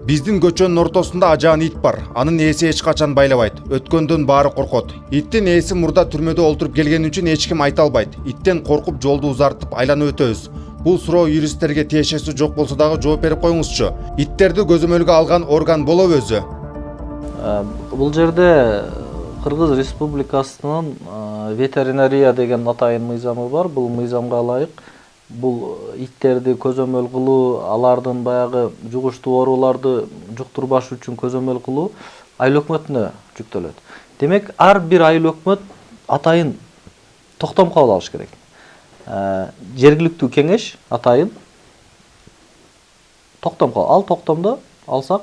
Биздин көчөнүн ортосунда ажаан ит бар. Анын ээси эч качан байлабайт. Өткөндөн баары коркот. Иттин ээси мурда түрмөдө олтуруп келгени үчүн эч ким айта албайт. Иттен коркуп жолду узартып айланып өтөбүз. Бул суроо юристтерге тиешеси жок болсо дагы жооп берип коюңузчу. Иттерди көзөмөлгө алган орган болобу өзү? Бул жерде Кыргыз Республикасынын ветеринария деген атайын мыйзамы бар. Бул мыйзамга ылайык бул иттерди көзөмөл кылуу, алардын баягы жугуштуу ооруларды жуктурбаш үчүн көзөмөл кылуу айыл өкмөтүнө жүктөлөт. Демек, ар бир айыл өкмөт атайын токтом кабыл алыш керек. Жергиликтүү кеңеш атайын токтом кабыл. Ал токтомдо алсак,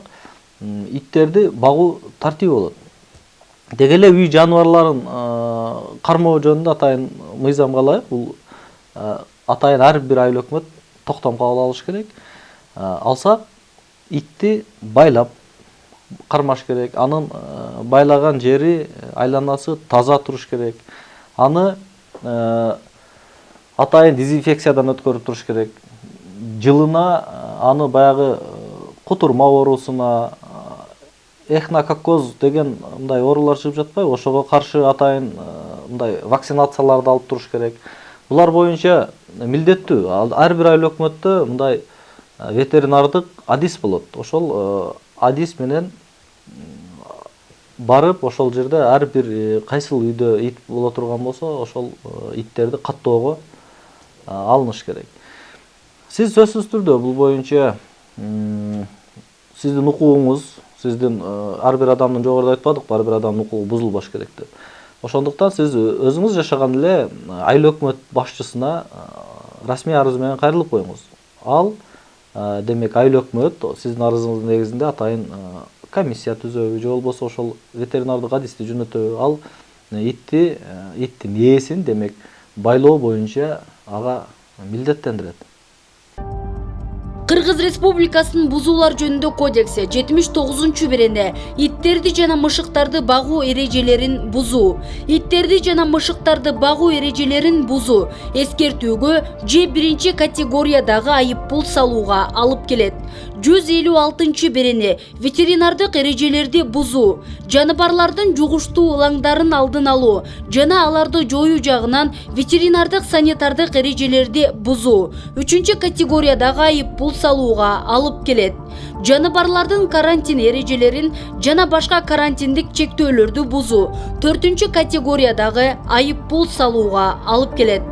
иттерди багуу тартиби болот. Деги эле үй жаныбарларын кармоо жөнүндө атайын мыйзамга ылайык бул атайын ар бир айыл өкмөт токтом кабыл алыш керек. Алса итти байлап кармаш керек. Анын байлаган жери, айланасы таза туруш керек. Аны атайын дезинфекциядан өткөрүп туруш керек. Жылына аны баягы кутурма оорусуна, эхинококкоз деген мындай оорулар чыгып жатпайбы? Ошого каршы атайын мындай вакцинацияларды алып туруш керек. Булар боюнча милдеттүү. Ар бир айыл өкмөттө мындай ветеринардык адис болот. Ошол адис менен барып, ошол жерде ар бир кайсыл үйдө ит боло турган болсо, ошол иттерди каттоого алыныш керек. Сиз сөзсүз түрдө бул боюнча сиздин укугуңуз, сиздин ар бир адамдын жогоруда айтпадыкпы, ар бир адамдын укугу бузулбаш керек деп. Ошондуктан сиз өзүңүз жашаган эле айыл өкмөт башчысына расмий арыз менен кайрылып коюңуз. Ал демек айыл өкмөт сиздин арызыңыздын негизинде атайын комиссия түзөбү же болбосо ошол ветеринардык адисти жөнөтөбү. Ал иттин ээсин демек байлоо боюнча ага милдеттендирет. Кыргыз Республикасынын бузуулар жөнүндө кодекси 79-берене иттерди жана мышыктарды багуу эрежелерин бузуу, иттерди жана мышыктарды багуу эрежелерин бузуу эскертүүгө же биринчи категориядагы айыппул салууга алып келет. 156-берене ветеринардык эрежелерди бузуу, жаныбарлардын жугуштуу ылаңдарын алдын алуу жана аларды жоюу жагынан ветеринардык санитардык эрежелерди бузуу 3 категориядагы айыппул салууга алып келет. Жаныбарлардын карантин эрежелерин жана башка карантиндик чектөөлөрдү бузуу 4 категориядагы айыппул салууга алып келет.